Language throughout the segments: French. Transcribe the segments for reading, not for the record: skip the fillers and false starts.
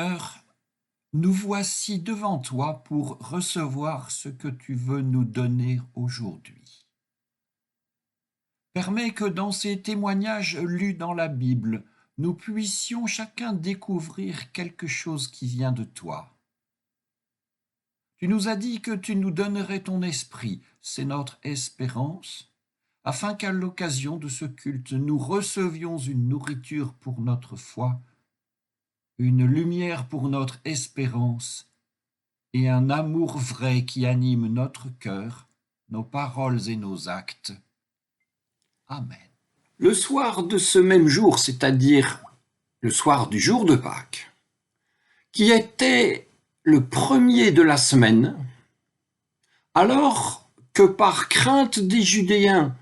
Seigneur, nous voici devant toi pour recevoir ce que tu veux nous donner aujourd'hui. Permets que dans ces témoignages lus dans la Bible, nous puissions chacun découvrir quelque chose qui vient de toi. Tu nous as dit que tu nous donnerais ton esprit, c'est notre espérance, afin qu'à l'occasion de ce culte, nous recevions une nourriture pour notre foi, une lumière pour notre espérance et un amour vrai qui anime notre cœur, nos paroles et nos actes. Amen. Le soir de ce même jour, c'est-à-dire le soir du jour de Pâques, qui était le premier de la semaine, alors que par crainte des Judéens,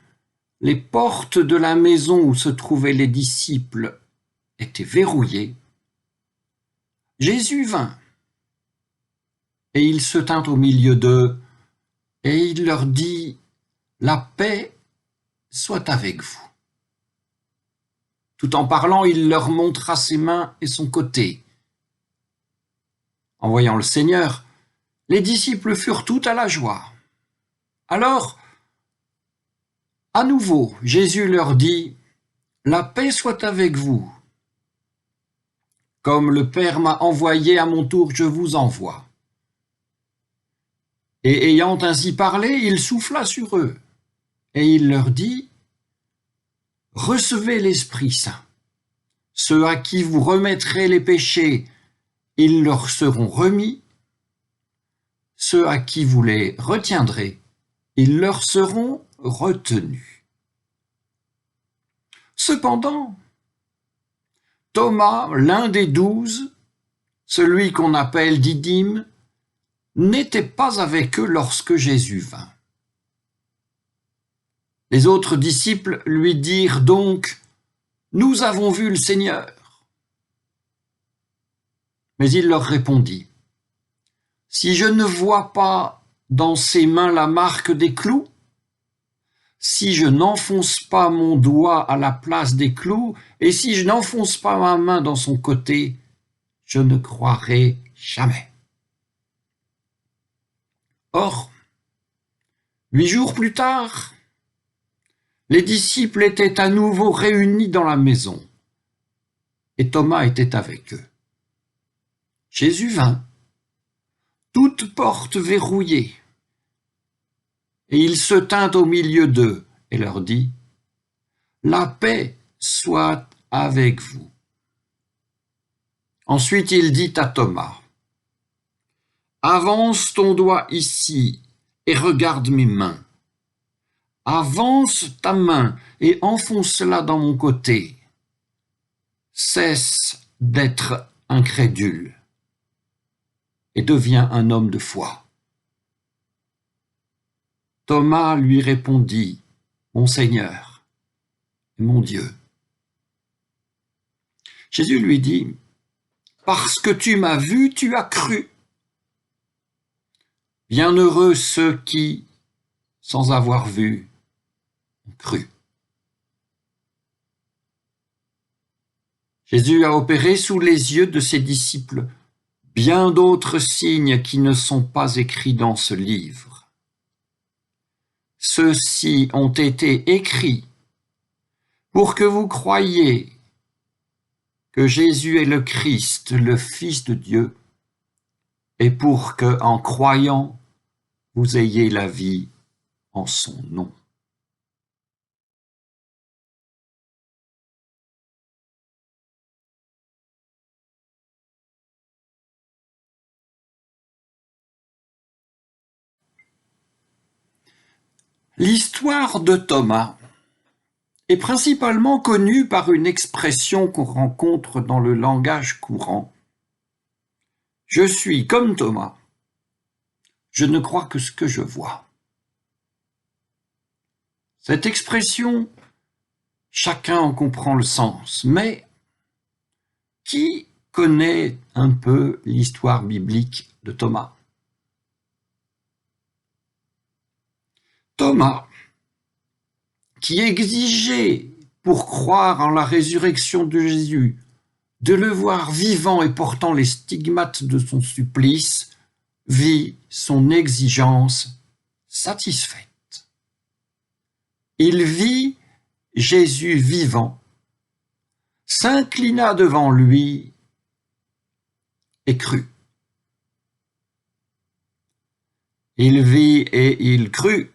les portes de la maison où se trouvaient les disciples étaient verrouillées, Jésus vint, et il se tint au milieu d'eux, et il leur dit : « La paix soit avec vous. » Tout en parlant, il leur montra ses mains et son côté. En voyant le Seigneur, les disciples furent tout à la joie. Alors, à nouveau, Jésus leur dit : « La paix soit avec vous. Comme le Père m'a envoyé, à mon tour je vous envoie. » Et ayant ainsi parlé, il souffla sur eux, et il leur dit : « Recevez l'Esprit Saint. Ceux à qui vous remettrez les péchés, ils leur seront remis. Ceux à qui vous les retiendrez, ils leur seront retenus. » Cependant, Thomas, l'un des 12, celui qu'on appelle Didyme, n'était pas avec eux lorsque Jésus vint. Les autres disciples lui dirent donc : « Nous avons vu le Seigneur. » Mais il leur répondit : « Si je ne vois pas dans ses mains la marque des clous, si je n'enfonce pas mon doigt à la place des clous, et si je n'enfonce pas ma main dans son côté, je ne croirai jamais. » Or, 8 jours plus tard, les disciples étaient à nouveau réunis dans la maison, et Thomas était avec eux. Jésus vint, toutes portes verrouillées, et il se tint au milieu d'eux et leur dit : « La paix soit avec vous. » Ensuite il dit à Thomas : « Avance ton doigt ici et regarde mes mains. Avance ta main et enfonce-la dans mon côté. Cesse d'être incrédule et deviens un homme de foi. » Thomas lui répondit : « Mon Seigneur et mon Dieu. » Jésus lui dit : « Parce que tu m'as vu, tu as cru. Bienheureux ceux qui, sans avoir vu, ont cru. » Jésus a opéré sous les yeux de ses disciples bien d'autres signes qui ne sont pas écrits dans ce livre. Ceux-ci ont été écrits pour que vous croyiez que Jésus est le Christ, le Fils de Dieu, et pour que, en croyant, vous ayez la vie en son nom. L'histoire de Thomas est principalement connue par une expression qu'on rencontre dans le langage courant : « Je suis comme Thomas, je ne crois que ce que je vois. » Cette expression, chacun en comprend le sens, mais qui connaît un peu l'histoire biblique de Thomas ? Thomas, qui exigeait, pour croire en la résurrection de Jésus, de le voir vivant et portant les stigmates de son supplice, vit son exigence satisfaite. Il vit Jésus vivant, s'inclina devant lui et crut. Il vit et il crut,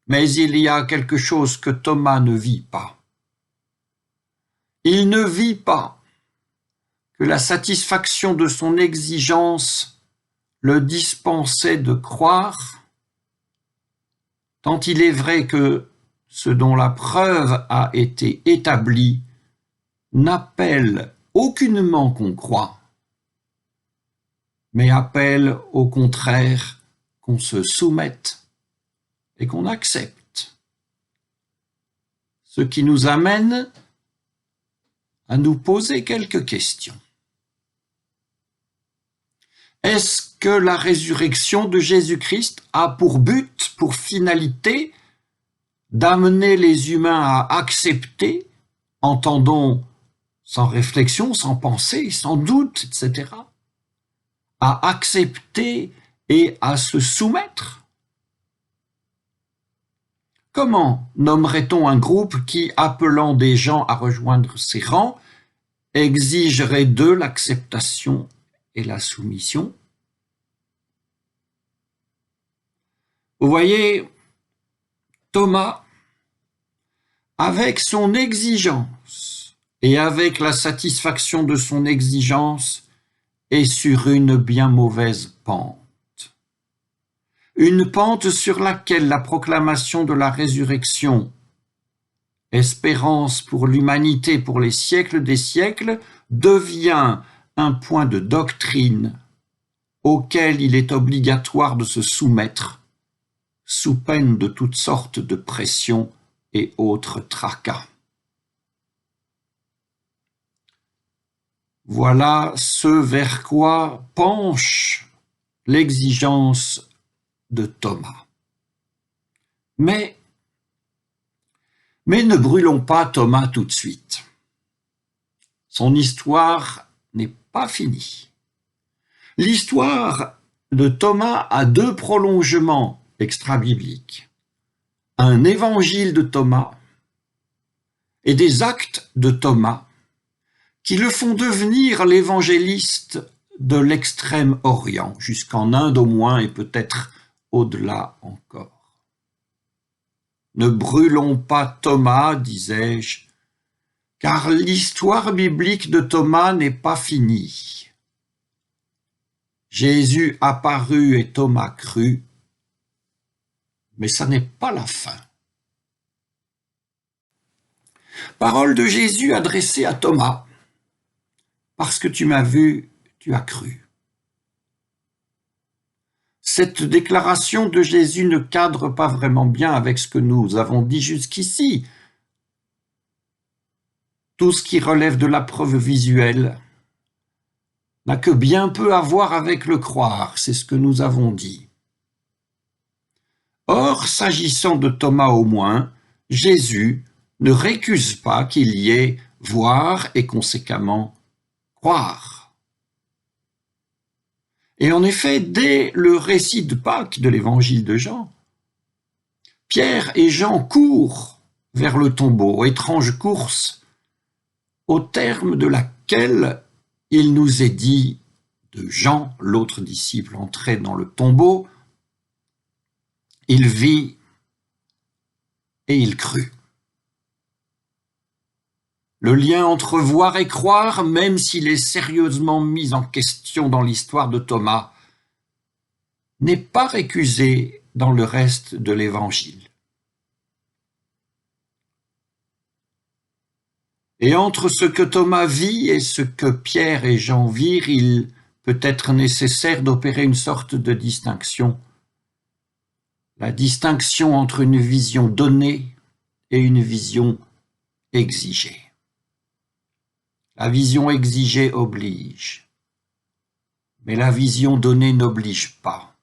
mais il y a quelque chose que Thomas ne vit pas. Il ne vit pas que la satisfaction de son exigence le dispensait de croire, tant il est vrai que ce dont la preuve a été établie n'appelle aucunement qu'on croie, mais appelle au contraire qu'on se soumette et qu'on accepte. Ce qui nous amène à nous poser quelques questions. Est-ce que la résurrection de Jésus-Christ a pour but, pour finalité, d'amener les humains à accepter, entendons sans réflexion, sans pensée, sans doute, etc., à accepter et à se soumettre? Comment nommerait-on un groupe qui, appelant des gens à rejoindre ses rangs, exigerait d'eux l'acceptation et la soumission? Vous voyez, Thomas, avec son exigence et avec la satisfaction de son exigence, est sur une bien mauvaise pente. Une pente sur laquelle la proclamation de la résurrection, espérance pour l'humanité pour les siècles des siècles, devient un point de doctrine auquel il est obligatoire de se soumettre, sous peine de toutes sortes de pressions et autres tracas. Voilà ce vers quoi penche l'exigence de Thomas. Mais ne brûlons pas Thomas tout de suite. Son histoire n'est pas finie. L'histoire de Thomas a deux prolongements extra-bibliques. Un évangile de Thomas et des actes de Thomas qui le font devenir l'évangéliste de l'extrême-orient, jusqu'en Inde au moins et peut-être au-delà encore. Ne brûlons pas Thomas, disais-je, car l'histoire biblique de Thomas n'est pas finie. Jésus apparut et Thomas crut, mais ça n'est pas la fin. Parole de Jésus adressée à Thomas. Parce que tu m'as vu, tu as cru. Cette déclaration de Jésus ne cadre pas vraiment bien avec ce que nous avons dit jusqu'ici. Tout ce qui relève de la preuve visuelle n'a que bien peu à voir avec le croire, c'est ce que nous avons dit. Or, s'agissant de Thomas au moins, Jésus ne récuse pas qu'il y ait voir et conséquemment croire. Et en effet, dès le récit de Pâques de l'évangile de Jean, Pierre et Jean courent vers le tombeau, étrange course, au terme de laquelle il nous est dit de Jean, l'autre disciple entré dans le tombeau, il vit et il crut. Le lien entre voir et croire, même s'il est sérieusement mis en question dans l'histoire de Thomas, n'est pas récusé dans le reste de l'Évangile. Et entre ce que Thomas vit et ce que Pierre et Jean virent, il peut être nécessaire d'opérer une sorte de distinction. La distinction entre une vision donnée et une vision exigée. La vision exigée oblige, mais la vision donnée n'oblige pas.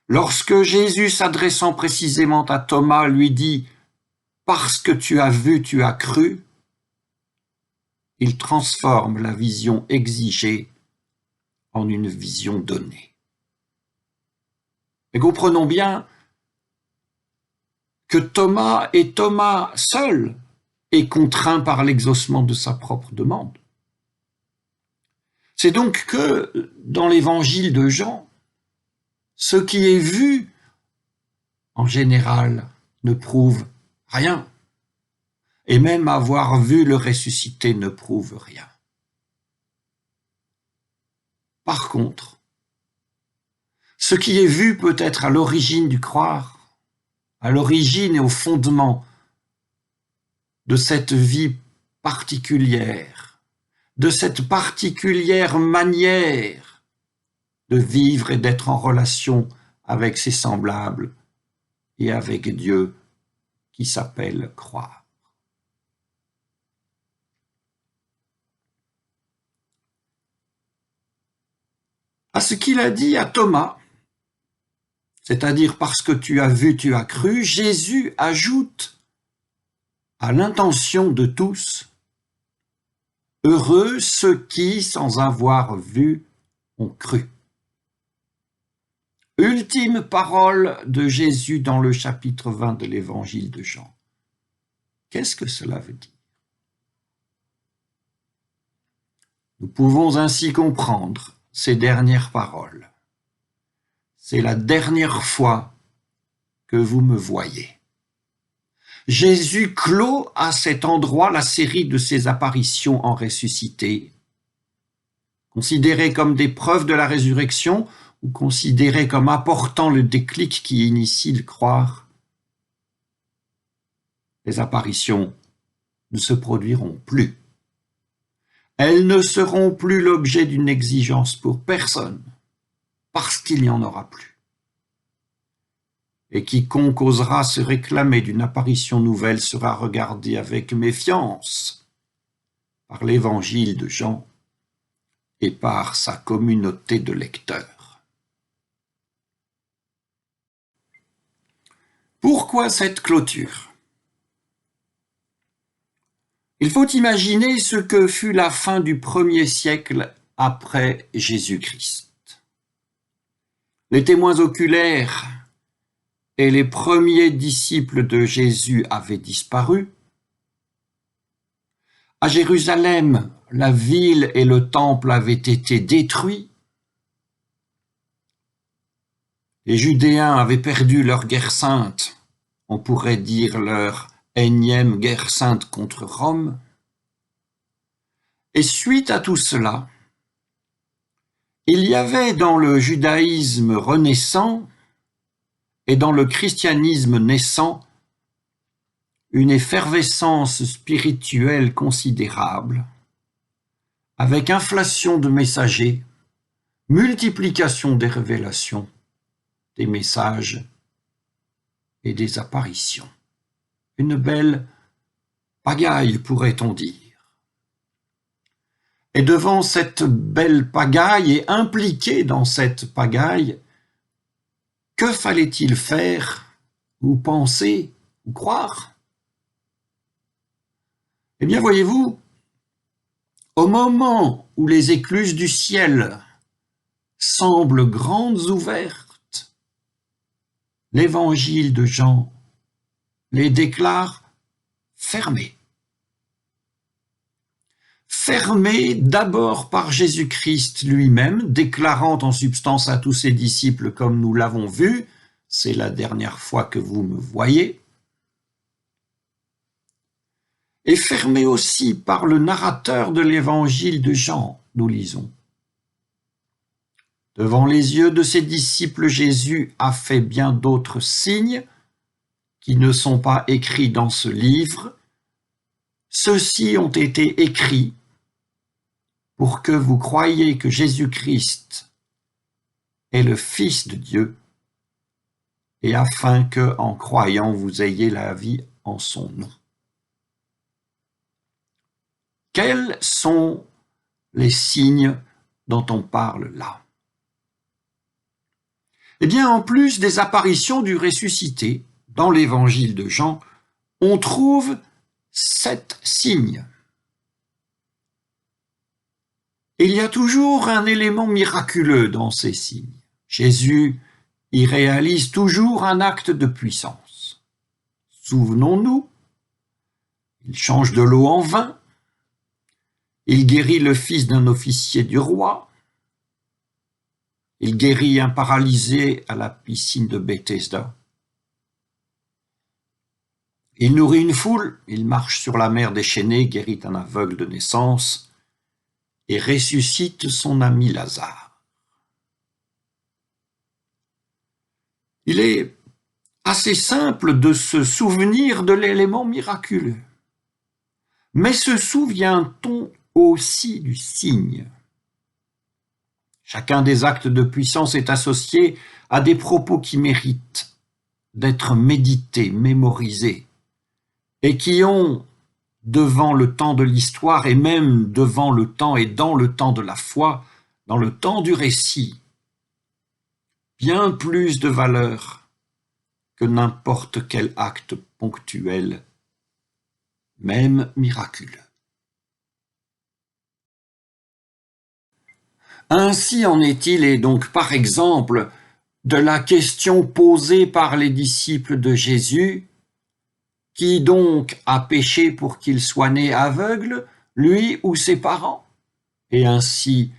Lorsque Jésus, s'adressant précisément à Thomas, lui dit « Parce que tu as vu, tu as cru », il transforme la vision exigée en une vision donnée. Mais comprenons bien que Thomas est Thomas seul et contraint par l'exaucement de sa propre demande. C'est donc que dans l'évangile de Jean, ce qui est vu, en général, ne prouve rien. Et même avoir vu le ressuscité ne prouve rien. Par contre, ce qui est vu peut être à l'origine du croire, à l'origine et au fondement de cette vie particulière, de cette particulière manière de vivre et d'être en relation avec ses semblables et avec Dieu qui s'appelle croire. À ce qu'il a dit à Thomas, c'est-à-dire parce que tu as vu, tu as cru, Jésus ajoute à l'intention de tous, heureux ceux qui, sans avoir vu, ont cru. Ultime parole de Jésus dans le chapitre 20 de l'évangile de Jean. Qu'est-ce que cela veut dire? Nous pouvons ainsi comprendre ces dernières paroles. C'est la dernière fois que vous me voyez. Jésus clôt à cet endroit la série de ses apparitions en ressuscité, considérées comme des preuves de la résurrection ou considérées comme apportant le déclic qui initie le croire. Les apparitions ne se produiront plus. Elles ne seront plus l'objet d'une exigence pour personne, parce qu'il n'y en aura plus. Et quiconque osera se réclamer d'une apparition nouvelle sera regardé avec méfiance par l'évangile de Jean et par sa communauté de lecteurs. Pourquoi cette clôture ? Il faut imaginer ce que fut la fin du 1er siècle après Jésus-Christ. Les témoins oculaires et les premiers disciples de Jésus avaient disparu. À Jérusalem, la ville et le temple avaient été détruits. Les Judéens avaient perdu leur guerre sainte, on pourrait dire leur énième guerre sainte contre Rome. Et suite à tout cela, il y avait dans le judaïsme renaissant et dans le christianisme naissant une effervescence spirituelle considérable, avec inflation de messagers, multiplication des révélations, des messages et des apparitions. Une belle pagaille, pourrait-on dire. Et devant cette belle pagaille et impliqué dans cette pagaille, que fallait-il faire, ou penser, ou croire? Eh bien, voyez-vous, au moment où les écluses du ciel semblent grandes ouvertes, l'évangile de Jean les déclare fermées. Fermées d'abord par Jésus-Christ lui-même, déclarant en substance à tous ses disciples, comme nous l'avons vu, c'est la dernière fois que vous me voyez, et fermées aussi par le narrateur de l'évangile de Jean, nous lisons. Devant les yeux de ses disciples, Jésus a fait bien d'autres signes qui ne sont pas écrits dans ce livre. Ceux-ci ont été écrits pour que vous croyiez que Jésus-Christ est le Fils de Dieu, et afin que, en croyant, vous ayez la vie en son nom. Quels sont les signes dont on parle là? Eh bien, en plus des apparitions du ressuscité, dans l'évangile de Jean, on trouve 7 signes. Il y a toujours un élément miraculeux dans ces signes. Jésus y réalise toujours un acte de puissance. Souvenons-nous, il change de l'eau en vin, il guérit le fils d'un officier du roi, il guérit un paralysé à la piscine de Bethesda. Il nourrit une foule, il marche sur la mer déchaînée, guérit un aveugle de naissance et ressuscite son ami Lazare. Il est assez simple de se souvenir de l'élément miraculeux. Mais se souvient-on aussi du signe? Chacun des actes de puissance est associé à des propos qui méritent d'être médités, mémorisés, et qui ont, devant le temps de l'histoire et même devant le temps et dans le temps de la foi, dans le temps du récit, bien plus de valeur que n'importe quel acte ponctuel, même miraculeux. Ainsi en est-il, et donc par exemple, de la question posée par les disciples de Jésus: qui donc a péché pour qu'il soit né aveugle, lui ou ses parents? Et ainsi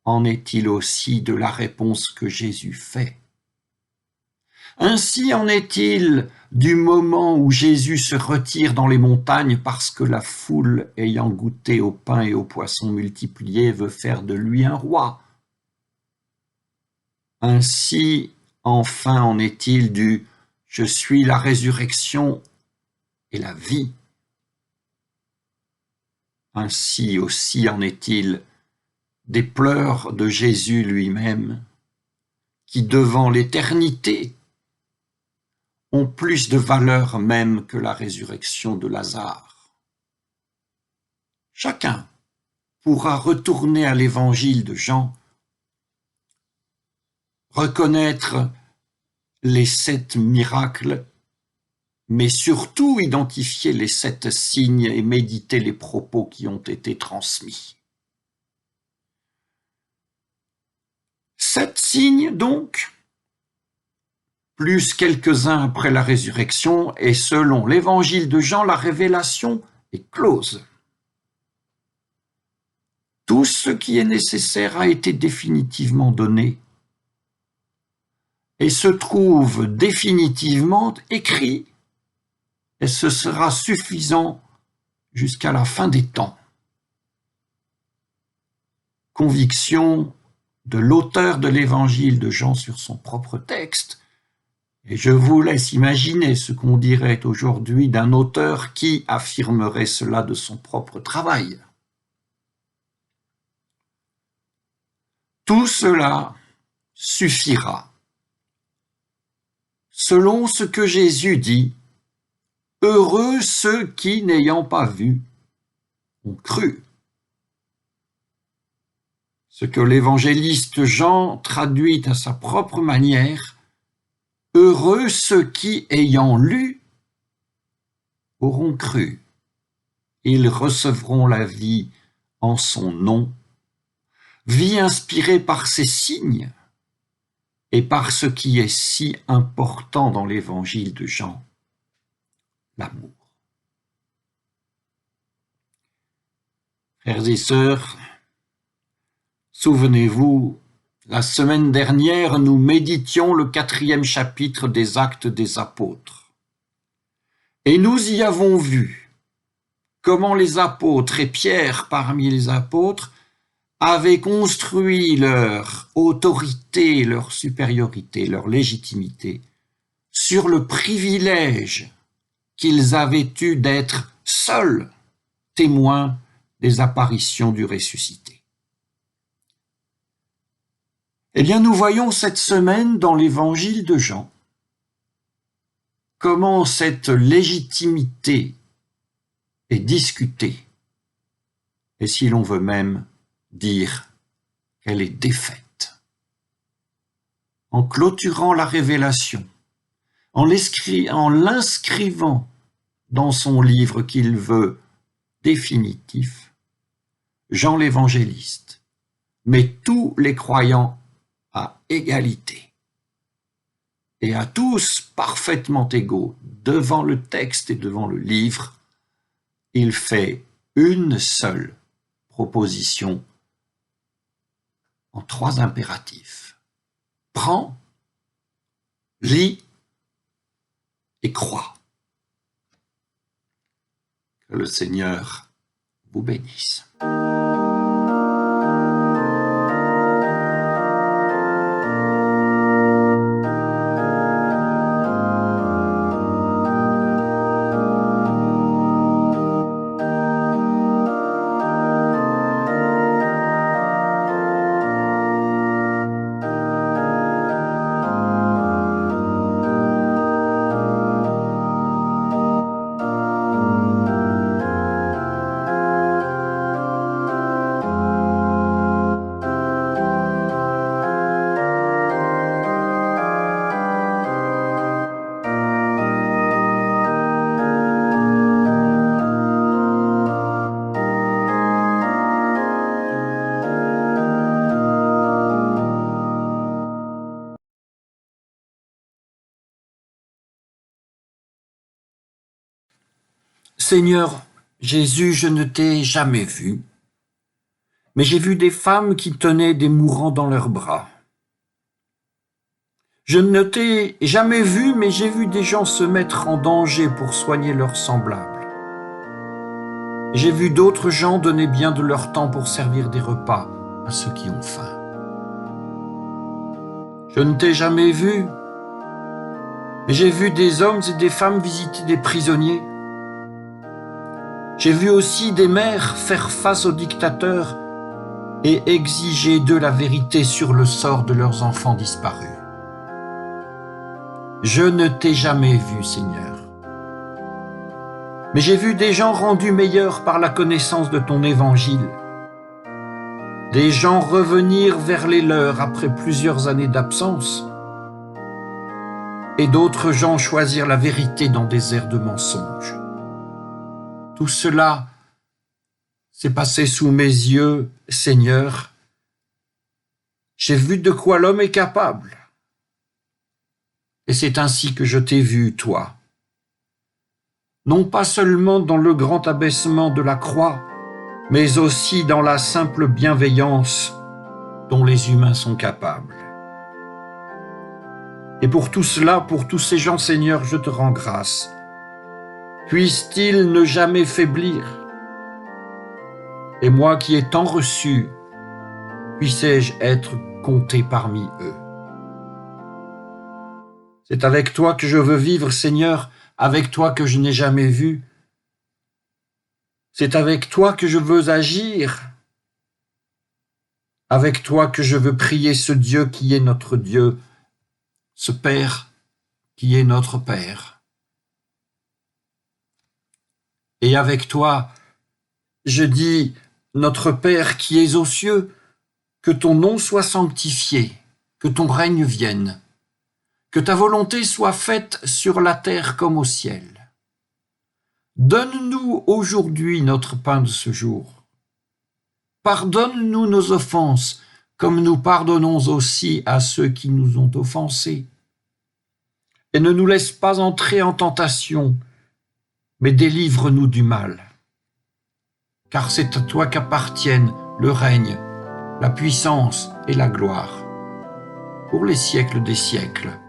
en est-il aussi de la réponse que Jésus fait. Ainsi en est-il du moment où Jésus se retire dans les montagnes parce que la foule, ayant goûté au pain et aux poissons multipliés, veut faire de lui un roi. Ainsi enfin en est-il du « Je suis la résurrection et la vie ». Ainsi aussi en est-il des pleurs de Jésus lui-même, qui devant l'éternité ont plus de valeur même que la résurrection de Lazare. Chacun pourra retourner à l'évangile de Jean, reconnaître les 7 miracles, mais surtout identifier les 7 signes et méditer les propos qui ont été transmis. 7 signes donc, plus quelques-uns après la résurrection, et selon l'évangile de Jean, la révélation est close. Tout ce qui est nécessaire a été définitivement donné et se trouve définitivement écrit, et ce sera suffisant jusqu'à la fin des temps. Conviction de l'auteur de l'évangile de Jean sur son propre texte, et je vous laisse imaginer ce qu'on dirait aujourd'hui d'un auteur qui affirmerait cela de son propre travail. Tout cela suffira. Selon ce que Jésus dit, « Heureux ceux qui, n'ayant pas vu, ont cru ». Ce que l'évangéliste Jean traduit à sa propre manière, « Heureux ceux qui, ayant lu, auront cru. Ils recevront la vie en son nom, vie inspirée par ces signes et par ce qui est si important dans l'évangile de Jean, l'amour. » Frères et sœurs, souvenez-vous, la semaine dernière, nous méditions le 4e chapitre des Actes des Apôtres. Et nous y avons vu comment les apôtres et Pierre parmi les apôtres avaient construit leur autorité, leur supériorité, leur légitimité sur le privilège qu'ils avaient eu d'être seuls témoins des apparitions du ressuscité. Eh bien, nous voyons cette semaine dans l'évangile de Jean comment cette légitimité est discutée, et si l'on veut même dire qu'elle est défaite. En clôturant la révélation, en l'inscrivant dans son livre qu'il veut définitif, Jean l'évangéliste mais tous les croyants à égalité, et à tous parfaitement égaux devant le texte et devant le livre, il fait une seule proposition en 3 impératifs. Prends, lis et crois. Que le Seigneur vous bénisse. Seigneur Jésus, je ne t'ai jamais vu, mais j'ai vu des femmes qui tenaient des mourants dans leurs bras. Je ne t'ai jamais vu, mais j'ai vu des gens se mettre en danger pour soigner leurs semblables. J'ai vu d'autres gens donner bien de leur temps pour servir des repas à ceux qui ont faim. Je ne t'ai jamais vu, mais j'ai vu des hommes et des femmes visiter des prisonniers. J'ai vu aussi des mères faire face aux dictateurs et exiger d'eux la vérité sur le sort de leurs enfants disparus. Je ne t'ai jamais vu, Seigneur. Mais j'ai vu des gens rendus meilleurs par la connaissance de ton évangile. Des gens revenir vers les leurs après plusieurs années d'absence. Et d'autres gens choisir la vérité dans des airs de mensonges. Tout cela s'est passé sous mes yeux, Seigneur. J'ai vu de quoi l'homme est capable. Et c'est ainsi que je t'ai vu, toi. Non pas seulement dans le grand abaissement de la croix, mais aussi dans la simple bienveillance dont les humains sont capables. Et pour tout cela, pour tous ces gens, Seigneur, je te rends grâce. Puisse-t-il ne jamais faiblir. Et moi qui ai tant reçu, puissé-je être compté parmi eux. C'est avec toi que je veux vivre, Seigneur, avec toi que je n'ai jamais vu. C'est avec toi que je veux agir. Avec toi que je veux prier ce Dieu qui est notre Dieu, ce Père qui est notre Père. Et avec toi, je dis, notre Père qui es aux cieux, que ton nom soit sanctifié, que ton règne vienne, que ta volonté soit faite sur la terre comme au ciel. Donne-nous aujourd'hui notre pain de ce jour. Pardonne-nous nos offenses, comme nous pardonnons aussi à ceux qui nous ont offensés. Et ne nous laisse pas entrer en tentation, mais délivre-nous du mal. Car c'est à toi qu'appartiennent le règne, la puissance et la gloire, pour les siècles des siècles.